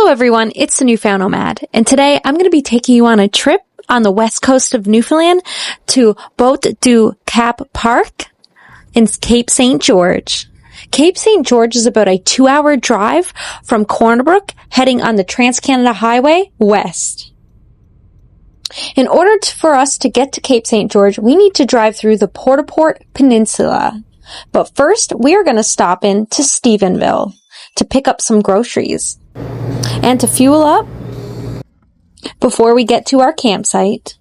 everyone, it's the Newfound Nomad, and today I'm going to be taking you on a trip on the west coast of Newfoundland to Boat du Cap Park in Cape St. George. Cape St. George is about a 2-hour drive from Cornerbrook, heading on the Trans-Canada Highway west. In order for us to get to Cape St. George, we need to drive through the Port-au-Port Peninsula. But first, we are going to stop in to Stephenville to pick up some groceries and to fuel up before we get to our campsite.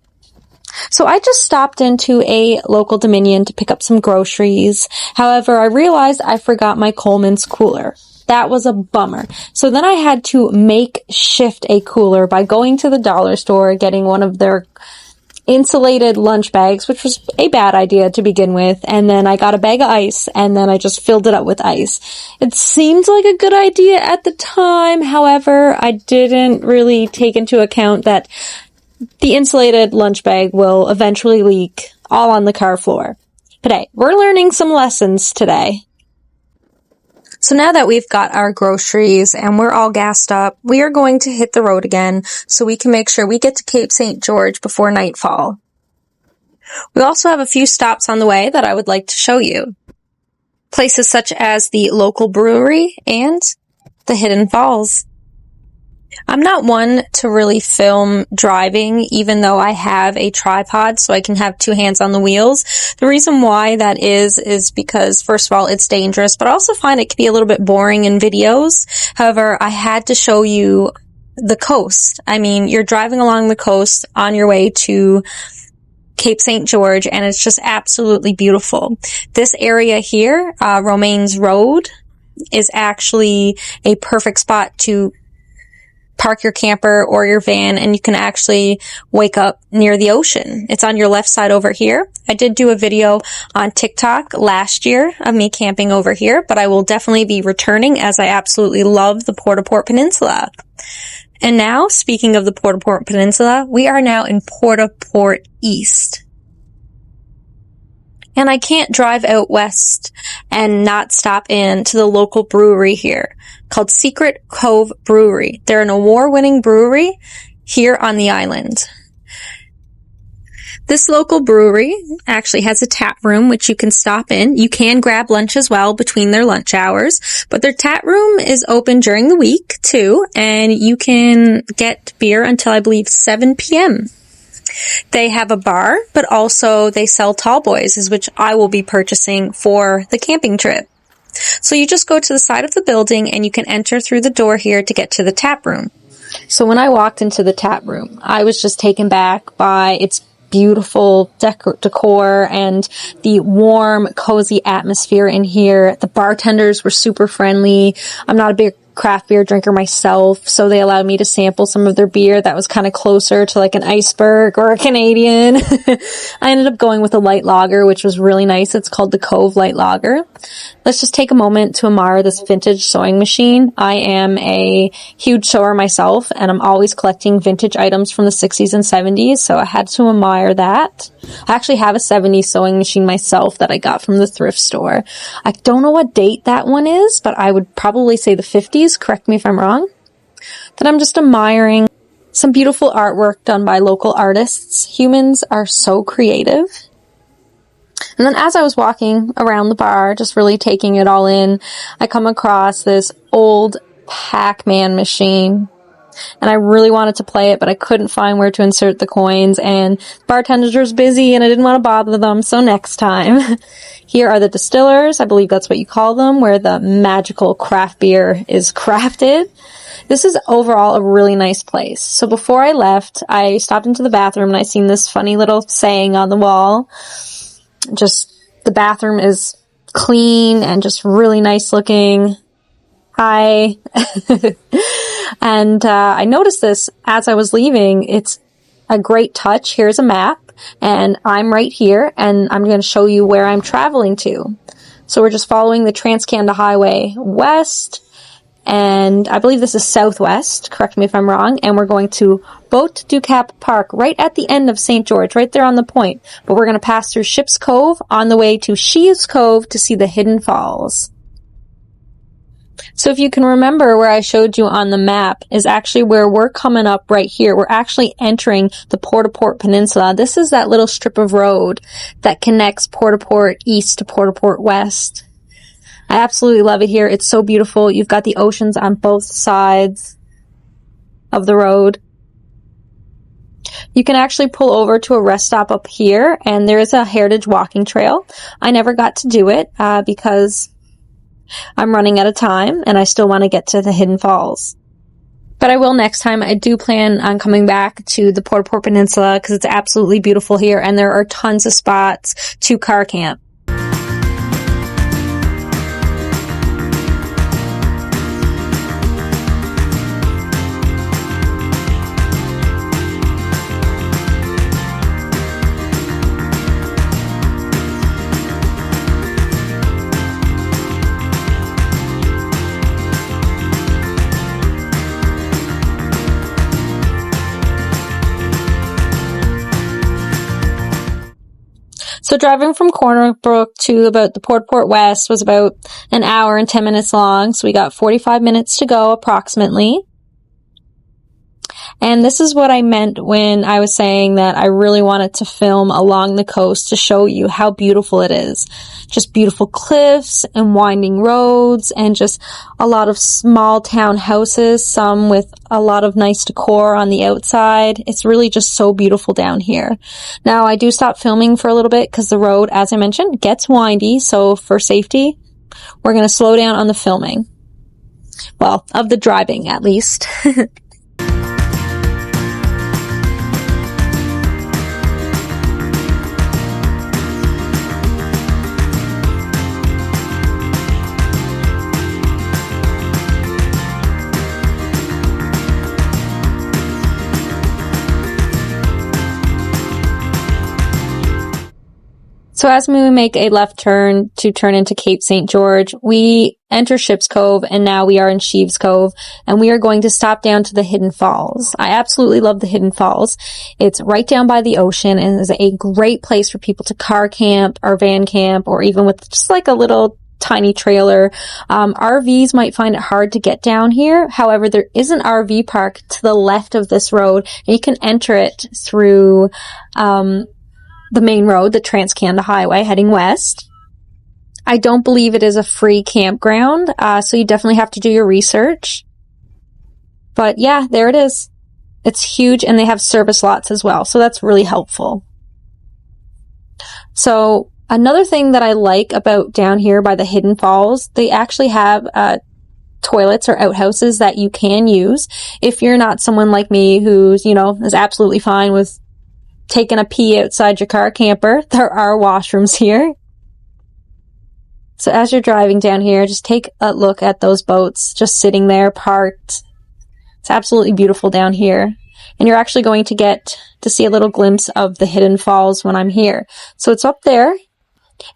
So I just stopped into a local Dominion to pick up some groceries. However, I realized I forgot my Coleman's cooler. That was a bummer. So then I had to makeshift a cooler by going to the dollar store, getting one of their insulated lunch bags, which was a bad idea to begin with, and then I got a bag of ice, and then I just filled it up with ice. It seemed like a good idea at the time, however, I didn't really take into account that the insulated lunch bag will eventually leak all on the car floor. But hey, we're learning some lessons today. So now that we've got our groceries and we're all gassed up, we are going to hit the road again so we can make sure we get to Cape St. George before nightfall. We also have a few stops on the way that I would like to show you. Places such as the local brewery and the Hidden Falls. I'm not one to really film driving, even though I have a tripod so I can have two hands on the wheels. The reason why that is because, first of all, it's dangerous, but I also find it can be a little bit boring in videos. However, I had to show you the coast. I mean, you're driving along the coast on your way to Cape St. George, and it's just absolutely beautiful. This area here, Romaines Road, is actually a perfect spot to park your camper or your van, and you can actually wake up near the ocean. It's on your left side over here. I did do a video on TikTok last year of me camping over here, but I will definitely be returning as I absolutely love the Port-au-Port Peninsula. And now, speaking of the Port-au-Port Peninsula, we are now in Port-au-Port East. And I can't drive out west and not stop in to the local brewery here called Secret Cove Brewery. They're an award-winning brewery here on the island. This local brewery actually has a tap room which you can stop in. You can grab lunch as well between their lunch hours, but their tap room is open during the week too, and you can get beer until I believe 7 p.m. They have a bar, but also they sell tall boys, which I will be purchasing for the camping trip. So you just go to the side of the building and you can enter through the door here to get to the tap room. So when I walked into the tap room, I was just taken back by its beautiful decor and the warm, cozy atmosphere in here. The bartenders were super friendly. I'm not a big craft beer drinker myself, so they allowed me to sample some of their beer that was kind of closer to like an iceberg or a Canadian. I ended up going with a light lager, which was really nice. It's called the Cove Light Lager. Let's just take a moment to admire this vintage sewing machine. I am a huge sewer myself, and I'm always collecting vintage items from the 60s and 70s, so I had to admire that. I actually have a 70s sewing machine myself that I got from the thrift store. I don't know what date that one is, but I would probably say the 50s. Correct me if I'm wrong. Then I'm just admiring some beautiful artwork done by local artists. Humans are so creative. And then as I was walking around the bar, just really taking it all in, I come across this old Pac-Man machine. And I really wanted to play it, but I couldn't find where to insert the coins, and the bartender was busy and I didn't want to bother them, so next time. Here are the distillers, I believe that's what you call them, where the magical craft beer is crafted. This is overall a really nice place. So before I left, I stopped into the bathroom and I seen this funny little saying on the wall. Just, the bathroom is clean and just really nice looking. Hi. And I noticed this as I was leaving. It's a great touch. Here's a map, and I'm right here, and I'm going to show you where I'm traveling to. So we're just following the Trans-Canada Highway west, and I believe this is southwest, correct me if I'm wrong, and we're going to Boat du Cap Park, right at the end of St. George, right there on the point. But we're going to pass through Ship's Cove on the way to Shea's Cove to see the Hidden Falls. So if you can remember where I showed you on the map is actually where we're coming up right here. We're actually entering the Port-au-Port Peninsula. This is that little strip of road that connects Port-au-Port east to Port-au-Port west. I absolutely love it here. It's so beautiful. You've got the oceans on both sides of the road. You can actually pull over to a rest stop up here, and there is a heritage walking trail. I never got to do it because I'm running out of time and I still want to get to the Hidden Falls. But I will next time. I do plan on coming back to the Port-au-Port Peninsula because it's absolutely beautiful here and there are tons of spots to car camp. So driving from Corner Brook to about the Port West was about an hour and 10 minutes long. So we got 45 minutes to go approximately. And this is what I meant when I was saying that I really wanted to film along the coast to show you how beautiful it is. Just beautiful cliffs and winding roads and just a lot of small town houses, some with a lot of nice decor on the outside. It's really just so beautiful down here. Now, I do stop filming for a little bit because the road, as I mentioned, gets windy. So for safety, we're going to slow down on the filming. Well, of the driving at least. So as we make a left turn to turn into Cape St. George, we enter Ship's Cove and now we are in Sheaves Cove and we are going to stop down to the Hidden Falls. I absolutely love the Hidden Falls. It's right down by the ocean and is a great place for people to car camp or van camp or even with just like a little tiny trailer. RVs might find it hard to get down here. However, there is an RV park to the left of this road and you can enter it through, the main road, the Trans-Canada Highway heading west. I don't believe it is a free campground, so you definitely have to do your research. But yeah, there it is. It's huge and they have service lots as well, so that's really helpful. So another thing that I like about down here by the Hidden Falls, they actually have toilets or outhouses that you can use if you're not someone like me who's, is absolutely fine with taking a pee outside your car camper. There are washrooms here. So as you're driving down here, just take a look at those boats just sitting there parked. It's absolutely beautiful down here. And you're actually going to get to see a little glimpse of the Hidden Falls when I'm here. So it's up there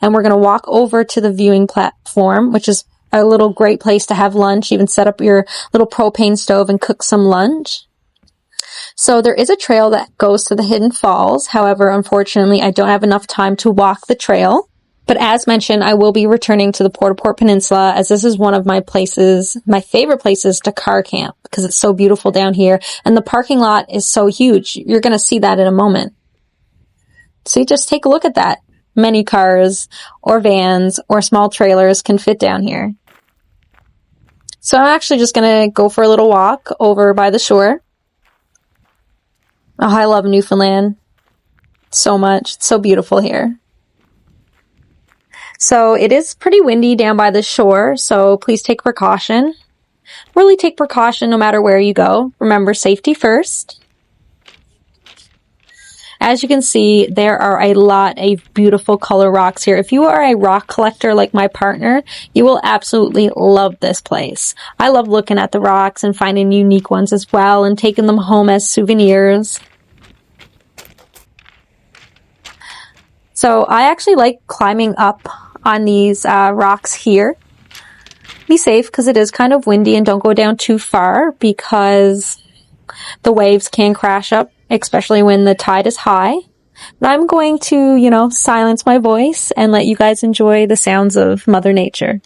and we're going to walk over to the viewing platform, which is a little great place to have lunch. Even set up your little propane stove and cook some lunch. So there is a trail that goes to the Hidden Falls. However, unfortunately, I don't have enough time to walk the trail. But as mentioned, I will be returning to the Port-au-Port Peninsula as this is one of my favorite places to car camp because it's so beautiful down here. And the parking lot is so huge. You're going to see that in a moment. So you just take a look at that. Many cars or vans or small trailers can fit down here. So I'm actually just going to go for a little walk over by the shore. Oh, I love Newfoundland so much. It's so beautiful here. So it is pretty windy down by the shore, so please take precaution. Really take precaution no matter where you go. Remember, safety first. As you can see, there are a lot of beautiful color rocks here. If you are a rock collector like my partner, you will absolutely love this place. I love looking at the rocks and finding unique ones as well and taking them home as souvenirs. So I actually like climbing up on these rocks here. Be safe because it is kind of windy and don't go down too far because the waves can crash up, especially when the tide is high. But I'm going to, silence my voice and let you guys enjoy the sounds of Mother Nature.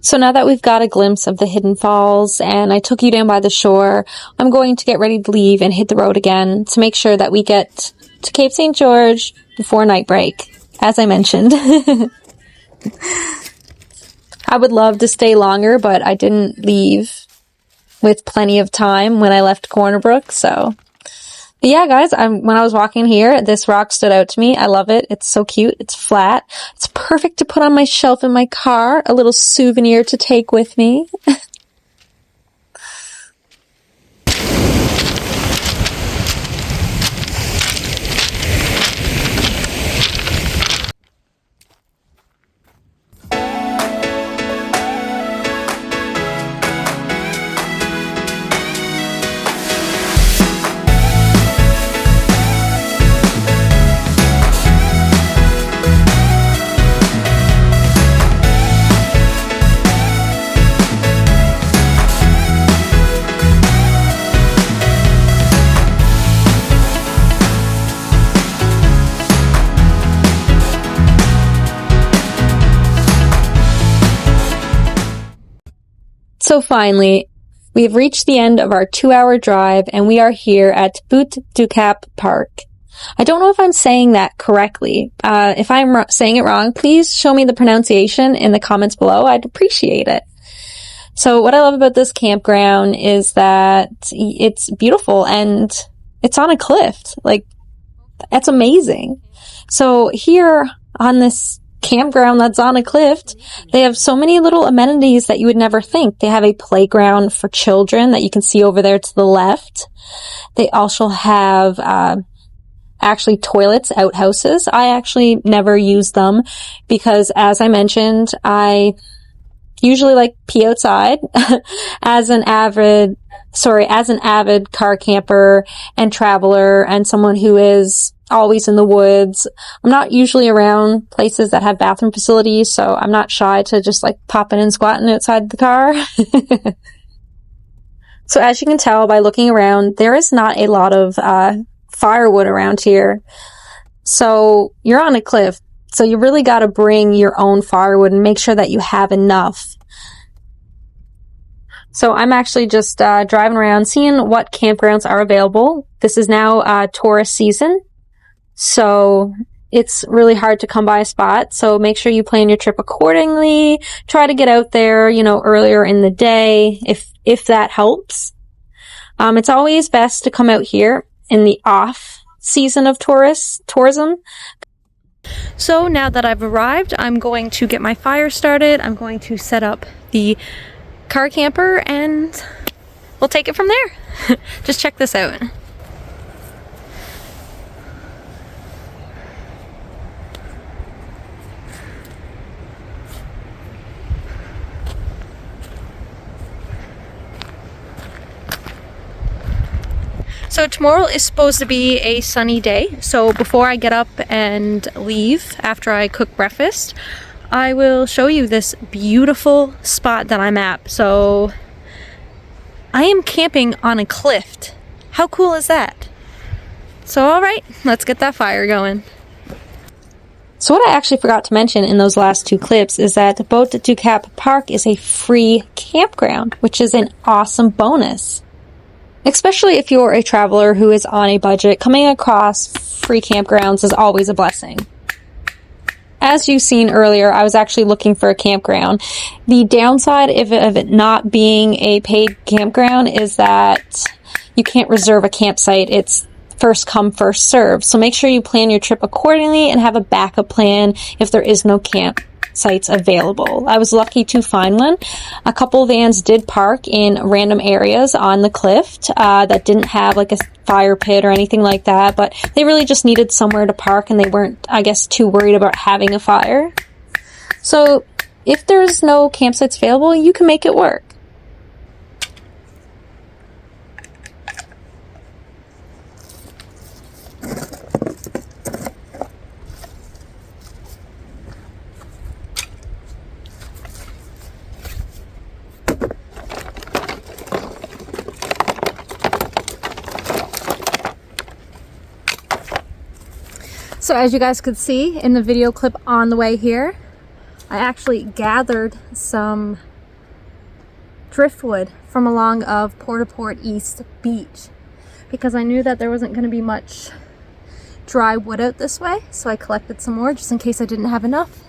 So now that we've got a glimpse of the Hidden Falls and I took you down by the shore, I'm going to get ready to leave and hit the road again to make sure that we get to Cape St. George before night break, as I mentioned. I would love to stay longer, but I didn't leave with plenty of time when I left Corner Brook, so... But yeah, guys, when I was walking here, this rock stood out to me. I love it. It's so cute. It's flat. It's perfect to put on my shelf in my car. A little souvenir to take with me. So finally, we have reached the end of our 2-hour drive and we are here at Butte du Cap Park. I don't know if I'm saying that correctly. If I'm saying it wrong, please show me the pronunciation in the comments below. I'd appreciate it. So what I love about this campground is that it's beautiful and it's on a cliff. Like, that's amazing. So here on this campground that's on a cliff, they have so many little amenities that you would never think. They have a playground for children that you can see over there to the left. They also have actually toilets, outhouses. I actually never use them because, as I mentioned, I usually like pee outside. as an avid car camper and traveler and someone who is always in the woods, I'm not usually around places that have bathroom facilities, so I'm not shy to just like popping and squatting outside the car. So as you can tell by looking around, there is not a lot of firewood around here. So you're on a cliff, so you really got to bring your own firewood and make sure that you have enough. So I'm actually just driving around seeing what campgrounds are available. This is now tourist season, so it's really hard to come by a spot. So make sure you plan your trip accordingly. Try to get out there, earlier in the day if that helps. It's always best to come out here in the off season of tourism. So now that I've arrived, I'm going to get my fire started. I'm going to set up the car camper and we'll take it from there. Just check this out. So tomorrow is supposed to be a sunny day, so before I get up and leave after I cook breakfast, I will show you this beautiful spot that I'm at. So I am camping on a cliff. How cool is that? So alright, let's get that fire going. So what I actually forgot to mention in those last two clips is that Butte du Cap Park is a free campground, which is an awesome bonus. Especially if you're a traveler who is on a budget, coming across free campgrounds is always a blessing. As you've seen earlier, I was actually looking for a campground. The downside of it not being a paid campground is that you can't reserve a campsite. It's first come, first serve. So make sure you plan your trip accordingly and have a backup plan if there is no campsites available. I was lucky to find one. A couple vans did park in random areas on the cliff that didn't have like a fire pit or anything like that, but they really just needed somewhere to park and they weren't, I guess, too worried about having a fire. So if there's no campsites available, you can make it work. So as you guys could see in the video clip on the way here, I actually gathered some driftwood from along of Port East Beach because I knew that there wasn't going to be much dry wood out this way, so I collected some more just in case I didn't have enough.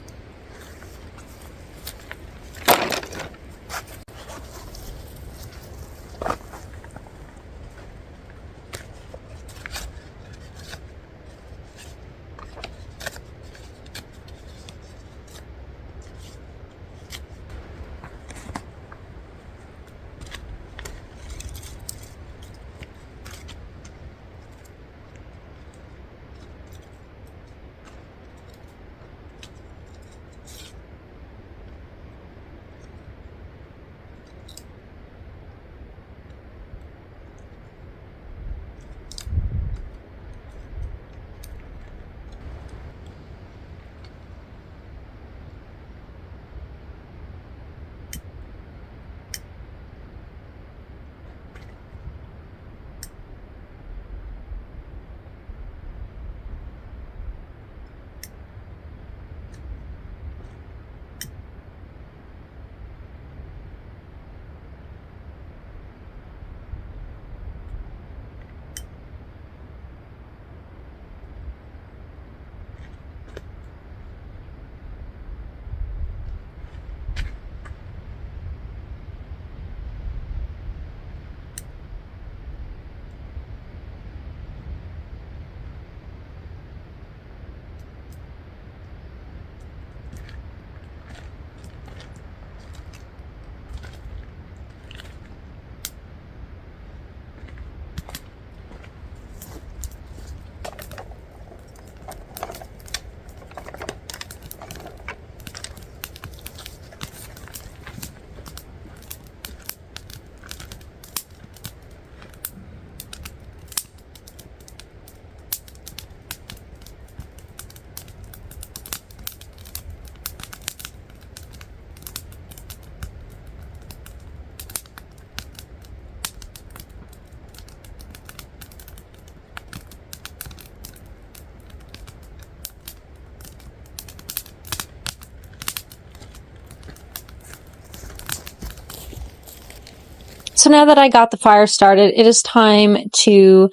So now that I got the fire started, it is time to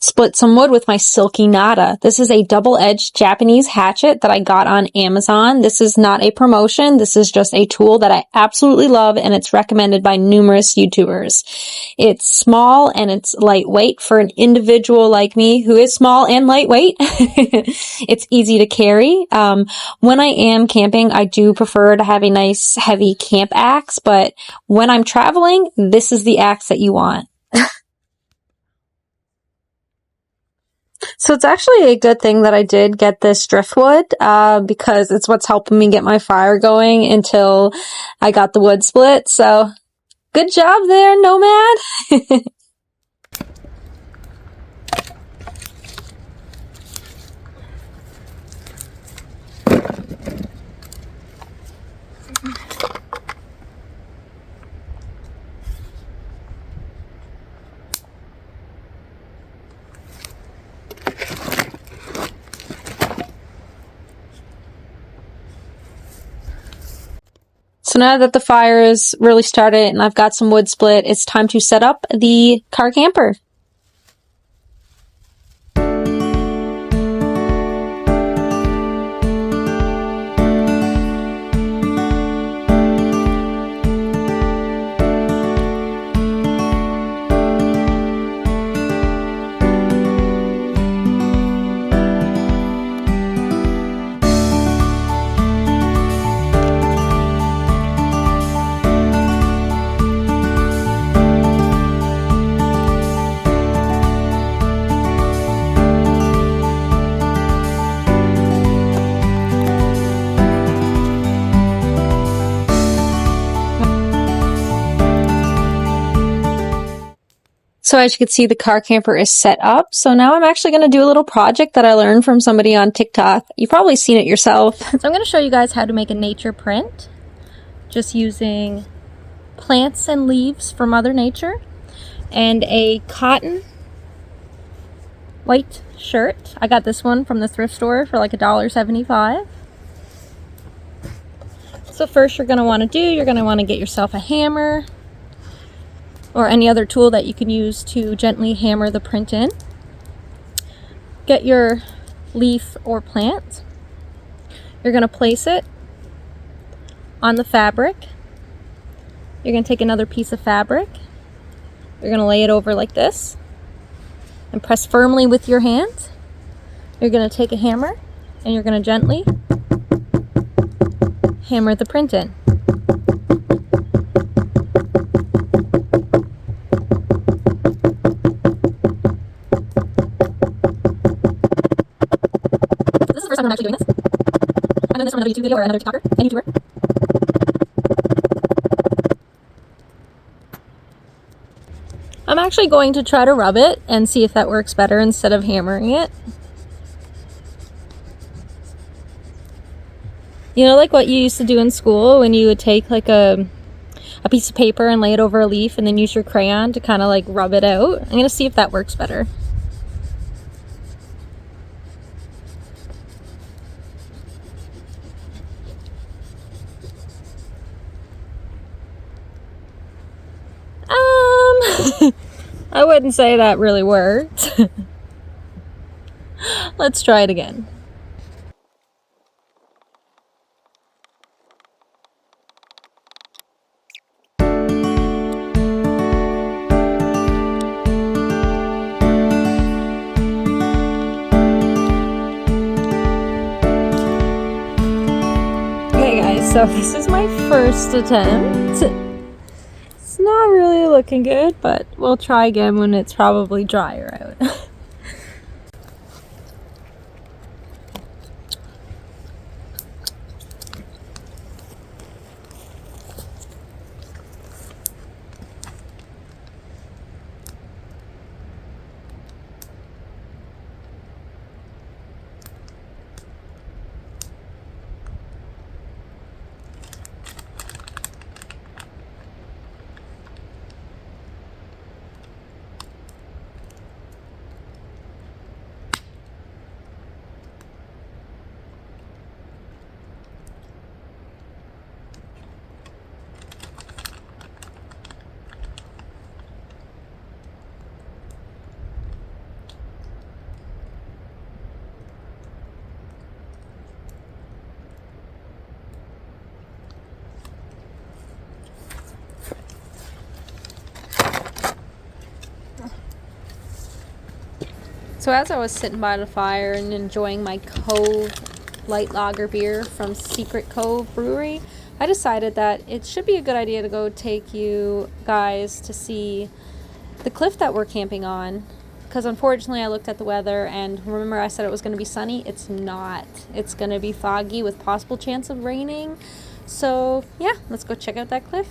split some wood with my silky nada. This is a double-edged Japanese hatchet that I got on Amazon. This is not a promotion. This is just a tool that I absolutely love, and it's recommended by numerous YouTubers. It's small and it's lightweight for an individual like me who is small and lightweight. It's easy to carry. When I am camping, I do prefer to have a nice heavy camp axe, but when I'm traveling, this is the axe that you want. So it's actually a good thing that I did get this driftwood, because it's what's helping me get my fire going until I got the wood split. So good job there, Nomad. So now that the fire is really started and I've got some wood split, it's time to set up the car camper. So as you can see, the car camper is set up. So now I'm actually going to do a little project that I learned from somebody on TikTok. You've probably seen it yourself. So I'm going to show you guys how to make a nature print, just using plants and leaves from Mother Nature and a cotton white shirt. I got this one from the thrift store for like $1.75. So first you're going to want to get yourself a hammer. or any other tool that you can use to gently hammer the print in. Get your leaf or plant. You're going to place it on the fabric. You're going to take another piece of fabric. You're going to lay it over like this and press firmly with your hand. You're going to take a hammer and you're going to gently hammer the print in. This is the first time I'm actually doing this. I'm doing this from another YouTube video or another TikToker, any YouTuber. I'm actually going to try to rub it and see if that works better instead of hammering it. You know, like what you used to do in school when you would take like a piece of paper and lay it over a leaf and then use your crayon to kind of like rub it out. I'm going to see if that works better. I wouldn't say that really worked. Let's try it again. Okay guys, so this is my first attempt. It's not really looking good, but we'll try again when it's probably drier out. So as I was sitting by the fire and enjoying my Cove light lager beer from Secret Cove Brewery, I decided that it should be a good idea to go take you guys to see the cliff that we're camping on. Because unfortunately I looked at the weather and remember I said it was going to be sunny? It's not. It's going to be foggy with possible chance of raining. So yeah, let's go check out that cliff.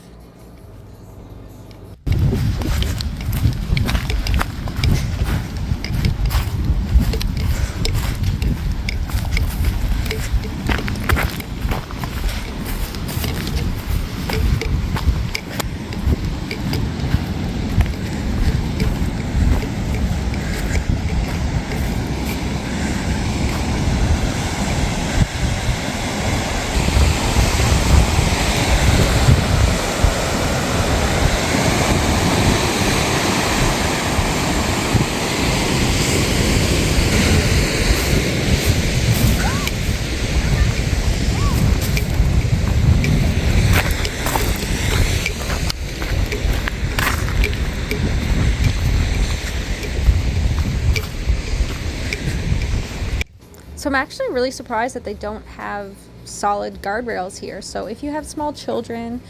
So I'm actually really surprised that they don't have solid guardrails here. So if you have small children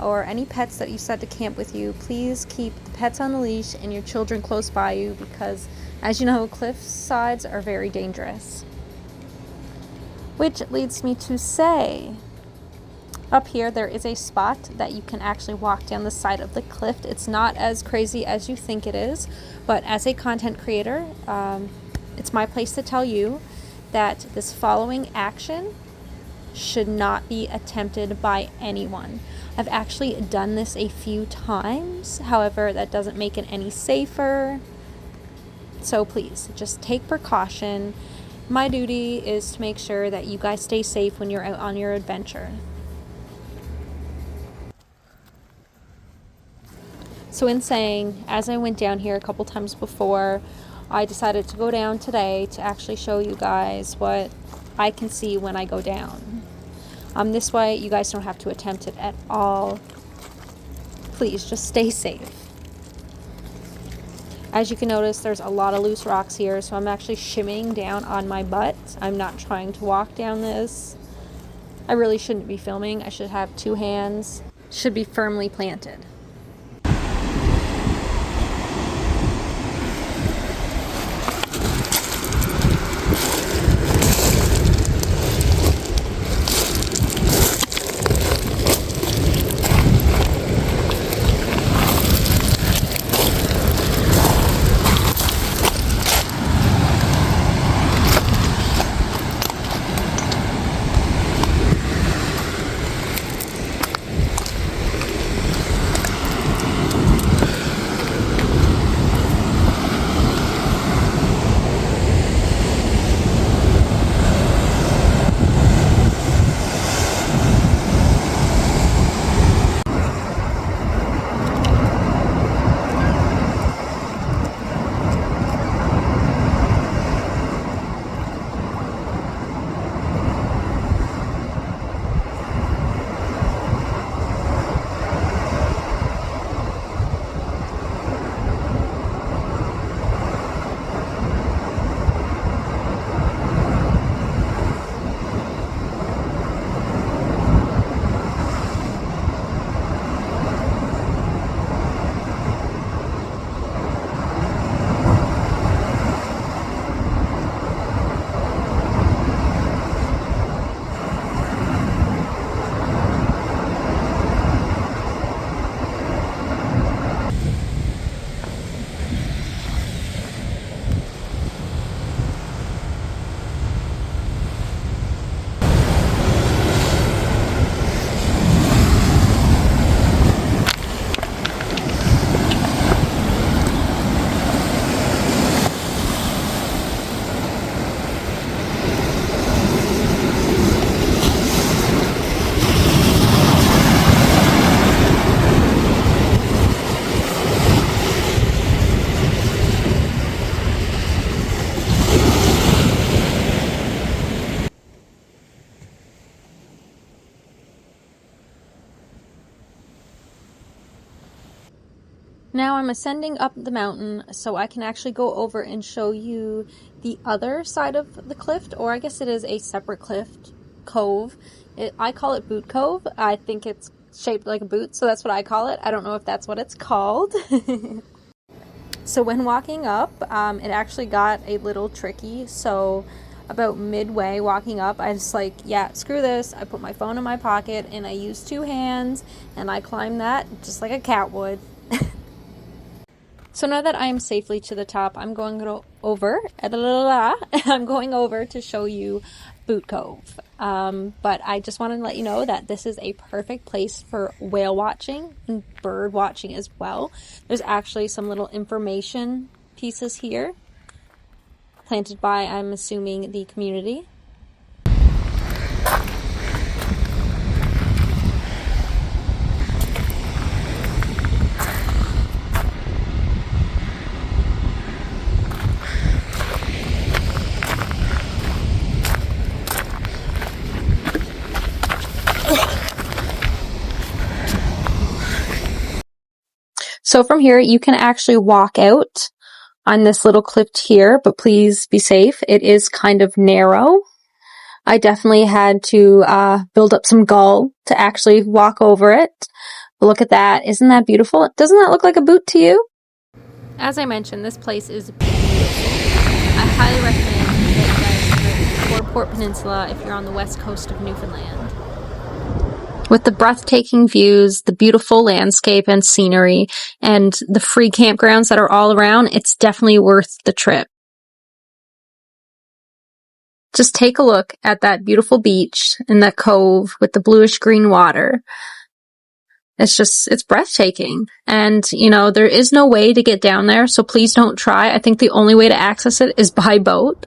or any pets that you set to camp with you, please keep the pets on the leash and your children close by you because, as you know, cliff sides are very dangerous. Which leads me to say, up here there is a spot that you can actually walk down the side of the cliff. It's not as crazy as you think it is, but as a content creator, it's my place to tell you that this following action should not be attempted by anyone. I've actually done this a few times, however, that doesn't make it any safer. So please, just take precaution. My duty is to make sure that you guys stay safe when you're out on your adventure. So in saying, as I went down here a couple times before, I decided to go down today to actually show you guys what I can see when I go down. This way you guys don't have to attempt it at all. Please just stay safe. As you can notice, there's a lot of loose rocks here, so I'm actually shimmying down on my butt. I'm not trying to walk down this. I really shouldn't be filming. I should have two hands, should be firmly planted. Now I'm ascending up the mountain so I can actually go over and show you the other side of the cliff, or I guess it is a separate cliff cove. I call it Boot Cove. I think it's shaped like a boot, so that's what I call it. I don't know if that's what it's called. So when walking up, it actually got a little tricky. So about midway walking up, I was like, yeah, screw this. I put my phone in my pocket and I used two hands and I climbed that just like a cat would. So now that I am safely to the top, I'm going over. I'm going over to show you Boot Cove. But I just want to let you know that this is a perfect place for whale watching and bird watching as well. There's actually some little information pieces here, planted by, I'm assuming, the community. So from here, you can actually walk out on this little cliff here, but please be safe. It is kind of narrow. I definitely had to build up some gall to actually walk over it. Look at that. Isn't that beautiful? Doesn't that look like a boot to you? As I mentioned, this place is beautiful. I highly recommend that you guys visit Port Peninsula if you're on the west coast of Newfoundland. With the breathtaking views, the beautiful landscape and scenery, and the free campgrounds that are all around, it's definitely worth the trip. Just take a look at that beautiful beach and that cove with the bluish green water. It's breathtaking. And, you know, there is no way to get down there, so please don't try. I think the only way to access it is by boat.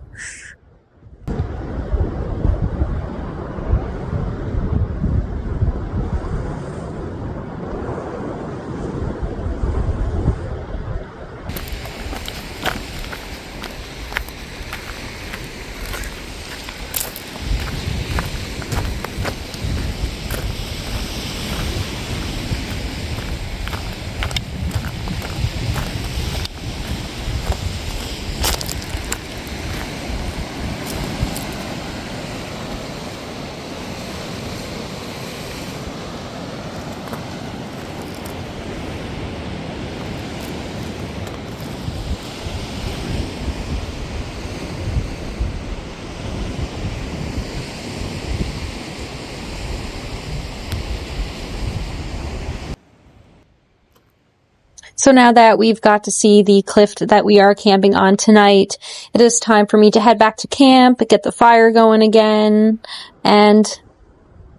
So now that we've got to see the cliff that we are camping on tonight, it is time for me to head back to camp, get the fire going again, and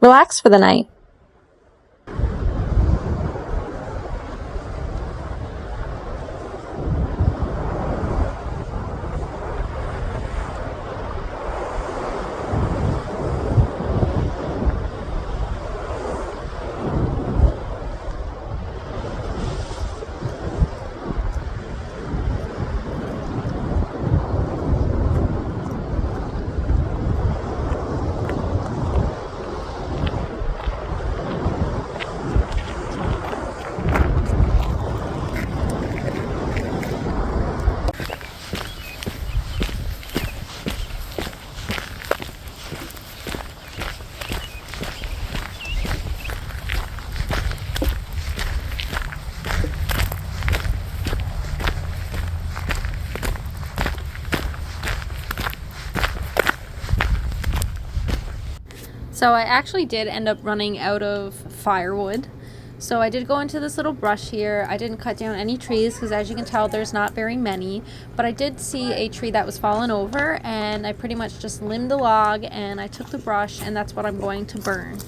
relax for the night. So I actually did end up running out of firewood. So I did go into this little brush here. I didn't cut down any trees because, as you can tell, there's not very many. But I did see a tree that was fallen over, and I pretty much just limbed the log and I took the brush, and that's what I'm going to burn.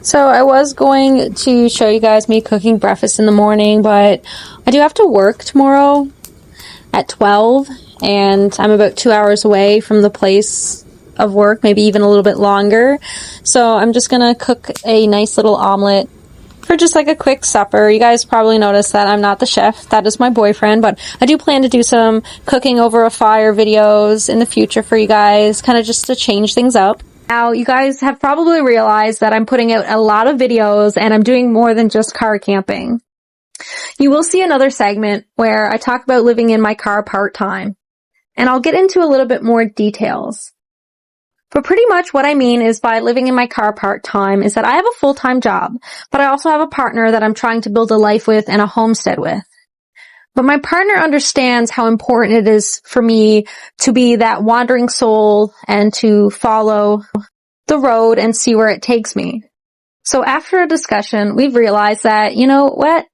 So I was going to show you guys me cooking breakfast in the morning, but I do have to work tomorrow at 12, and I'm about 2 hours away from the place of work, maybe even a little bit longer. So I'm just gonna cook a nice little omelet for just like a quick supper. You guys probably noticed that I'm not the chef. That is my boyfriend, but I do plan to do some cooking over a fire videos in the future for you guys, kind of just to change things up. Now, you guys have probably realized that I'm putting out a lot of videos and I'm doing more than just car camping. You will see another segment where I talk about living in my car part-time, and I'll get into a little bit more details. But pretty much what I mean is by living in my car part-time is that I have a full-time job, but I also have a partner that I'm trying to build a life with and a homestead with. But my partner understands how important it is for me to be that wandering soul and to follow the road and see where it takes me. So after a discussion, we've realized that, you know what?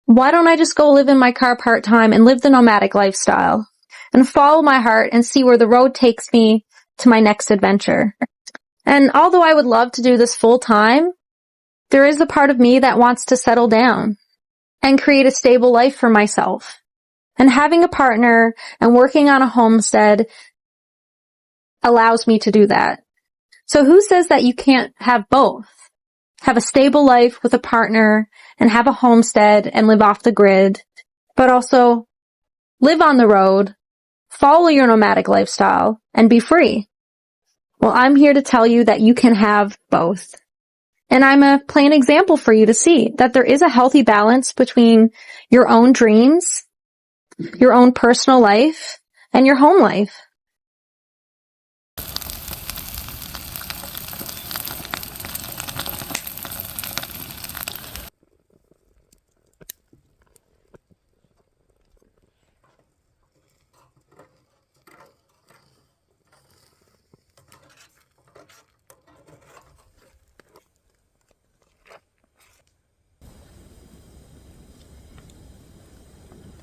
Why don't I just go live in my car part-time and live the nomadic lifestyle and follow my heart and see where the road takes me to my next adventure? And although I would love to do this full-time, there is a part of me that wants to settle down and create a stable life for myself. And having a partner and working on a homestead allows me to do that. So who says that you can't have both? Have a stable life with a partner and have a homestead and live off the grid, but also live on the road, follow your nomadic lifestyle, and be free. Well, I'm here to tell you that you can have both. And I'm a plain example for you to see that there is a healthy balance between your own dreams, your own personal life, and your home life.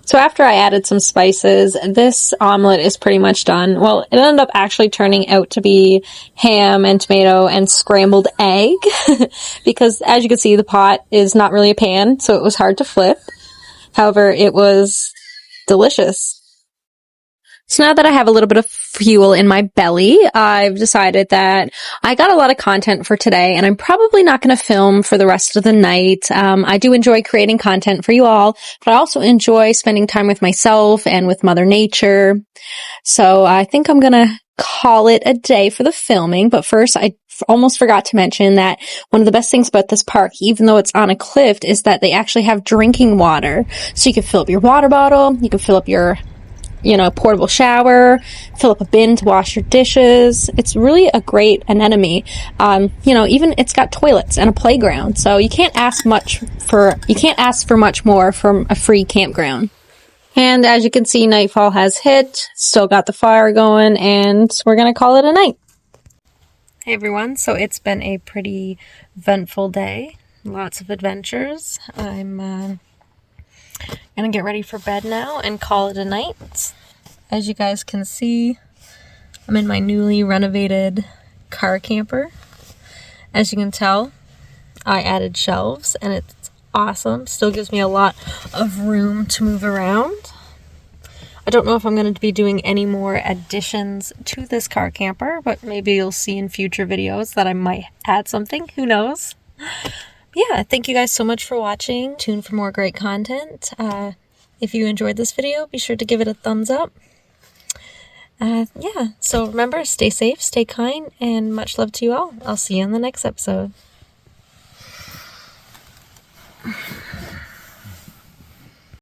So after I added some spices, this omelet is pretty much done. Well, it ended up actually turning out to be ham and tomato and scrambled egg because as you can see, the pot is not really a pan, so it was hard to flip. However, it was delicious. So now that I have a little bit of fuel in my belly, I've decided that I got a lot of content for today, and I'm probably not going to film for the rest of the night. I do enjoy creating content for you all, but I also enjoy spending time with myself and with Mother Nature. So I think I'm going to call it a day for the filming. But first, I almost forgot to mention that one of the best things about this park, even though it's on a cliff, is that they actually have drinking water. So you can fill up your water bottle, you can fill up your portable shower, fill up a bin to wash your dishes. It's really a great anemone. Even it's got toilets and a playground. So you can't ask for much more from a free campground. And as you can see, nightfall has hit, still got the fire going, and we're going to call it a night. Hey everyone, so it's been a pretty eventful day. Lots of adventures. I'm gonna get ready for bed now and call it a night. As you guys can see, I'm in my newly renovated car camper. As you can tell, I added shelves and it's awesome. Still gives me a lot of room to move around. I don't know if I'm going to be doing any more additions to this car camper, but maybe you'll see in future videos that I might add something. Who knows? Yeah, thank you guys so much for watching. Tune for more great content. If you enjoyed this video, be sure to give it a thumbs up. So remember, stay safe, stay kind, and much love to you all. I'll see you in the next episode.